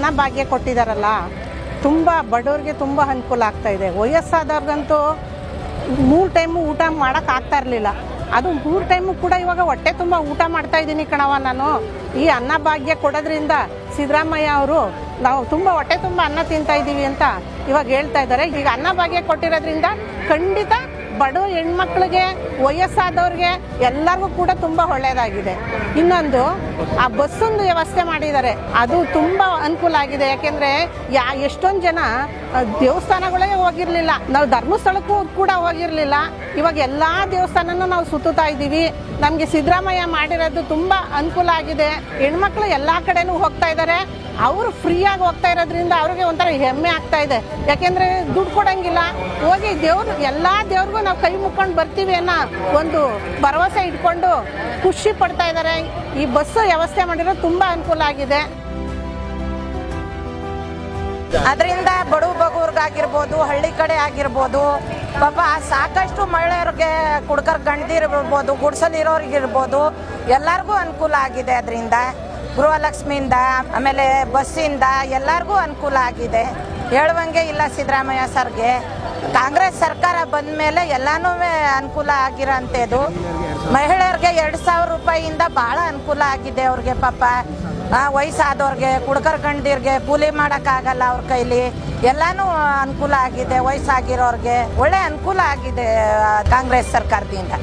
ಅನ್ನಭಾಗ್ಯ ಕೊಟ್ಟಿದ್ದಾರಲ್ಲ, ತುಂಬ ಬಡವ್ರಿಗೆ ತುಂಬ ಅನುಕೂಲ ಆಗ್ತಾ ಇದೆ. ವಯಸ್ಸಾದವ್ರಿಗಂತೂ 3 ಟೈಮು ಊಟ ಮಾಡೋಕೆ ಆಗ್ತಾ ಇರಲಿಲ್ಲ. ಅದು 3 ಟೈಮು ಕೂಡ ಇವಾಗ ಹೊಟ್ಟೆ ತುಂಬ ಊಟ ಮಾಡ್ತಾ ಇದ್ದೀನಿ ಕಣವ ನಾನು. ಈ ಅನ್ನಭಾಗ್ಯ ಕೊಡೋದ್ರಿಂದ ಸಿದ್ದರಾಮಯ್ಯ ಅವರು ನಾವು ತುಂಬ ಹೊಟ್ಟೆ ತುಂಬ ಅನ್ನ ತಿಂತಾ ಇದ್ದೀವಿ ಅಂತ ಇವಾಗ ಹೇಳ್ತಾ ಇದ್ದಾರೆ. ಈಗ ಅನ್ನಭಾಗ್ಯ ಕೊಟ್ಟಿರೋದ್ರಿಂದ ಖಂಡಿತ ಬಡ ಹೆಣ್ಮಕ್ಳಿಗೆ, ವಯಸ್ಸಾದವ್ರಿಗೆ ಎಲ್ಲರಿಗೂ ಕೂಡ ತುಂಬ ಒಳ್ಳೆಯದಾಗಿದೆ. ಇನ್ನೊಂದು ಆ ಬಸ್ಸೊಂದು ವ್ಯವಸ್ಥೆ ಮಾಡಿದ್ದಾರೆ, ಅದು ತುಂಬ ಅನುಕೂಲ ಆಗಿದೆ. ಯಾಕೆಂದರೆ ಎಷ್ಟೊಂದು ಜನ ದೇವಸ್ಥಾನಗಳೇ ಹೋಗಿರಲಿಲ್ಲ, ನಾವು ಧರ್ಮಸ್ಥಳಕ್ಕೂ ಕೂಡ ಹೋಗಿರಲಿಲ್ಲ. ಇವಾಗ ಎಲ್ಲ ದೇವಸ್ಥಾನನೂ ನಾವು ಸುತ್ತುತ್ತಾ ಇದ್ದೀವಿ. ನಮಗೆ ಸಿದ್ದರಾಮಯ್ಯ ಮಾಡಿರೋದು ತುಂಬ ಅನುಕೂಲ ಆಗಿದೆ. ಹೆಣ್ಮಕ್ಳು ಎಲ್ಲ ಕಡೆನೂ ಹೋಗ್ತಾ ಇದ್ದಾರೆ. ಅವರು ಫ್ರೀಯಾಗಿ ಹೋಗ್ತಾ ಇರೋದ್ರಿಂದ ಅವ್ರಿಗೆ ಒಂಥರ ಹೆಮ್ಮೆ ಆಗ್ತಾ ಇದೆ. ಯಾಕೆಂದರೆ ದುಡ್ಡು ಕೊಡೋಂಗಿಲ್ಲ, ಹೋಗಿ ದೇವ್ರು ಎಲ್ಲ ದೇವ್ರಿಗೂ ನಾವು ಕೈ ಮುಕ್ಕೊಂಡು ಬರ್ತೀವಿ ಅನ್ನೋ ಒಂದು ಭರವಸೆ ಇಟ್ಕೊಂಡು ಖುಷಿ ಪಡ್ತಾ ಇದ್ದಾರೆ. ಈ ಬಸ್ಸು ವ್ಯವಸ್ಥೆ ಮಾಡಿರೋದು ತುಂಬ ಅನುಕೂಲ ಆಗಿದೆ. ಅದರಿಂದ ಬಡವ ಬಗೂರ್ಗಾಗಿರ್ಬೋದು, ಹಳ್ಳಿ ಕಡೆ ಆಗಿರ್ಬೋದು, ಪಾಪ ಸಾಕಷ್ಟು ಮಹಿಳೆಯರಿಗೆ, ಕುಡ್ಕರ್ ಗಂಡದಿರ್ಬೋದು, ಗುಡ್ಸಲಿರೋರಿಗಿರ್ಬೋದು, ಎಲ್ಲರಿಗೂ ಅನುಕೂಲ ಆಗಿದೆ. ಅದರಿಂದ ಗೃಹಲಕ್ಷ್ಮಿಯಿಂದ, ಆಮೇಲೆ ಬಸ್ಸಿಂದ ಎಲ್ಲರಿಗೂ ಅನುಕೂಲ ಆಗಿದೆ. ಹೇಳುವಂಗೆ ಇಲ್ಲ ಸಿದ್ದರಾಮಯ್ಯ ಸರ್ಗೆ. ಕಾಂಗ್ರೆಸ್ ಸರ್ಕಾರ ಬಂದ ಮೇಲೆ ಎಲ್ಲನೂ ಅನುಕೂಲ ಆಗಿರೋಂಥದ್ದು. ಮಹಿಳೆಯರಿಗೆ 2,000 ರೂಪಾಯಿಯಿಂದ ಭಾಳ ಅನುಕೂಲ ಆಗಿದೆ ಅವ್ರಿಗೆ. ಪಾಪ ವಯಸ್ಸಾದವ್ರಿಗೆ, ಕುಡ್ಕರ್ ಗಂಡದಿರ್ಗೆ ಕೂಲಿ ಮಾಡೋಕ್ಕಾಗಲ್ಲ ಅವ್ರ ಕೈಲಿ, ಎಲ್ಲನೂ ಅನುಕೂಲ ಆಗಿದೆ. ವಯಸ್ಸಾಗಿರೋರಿಗೆ ಒಳ್ಳೆ ಅನುಕೂಲ ಆಗಿದೆ ಕಾಂಗ್ರೆಸ್ ಸರ್ಕಾರದಿಂದ.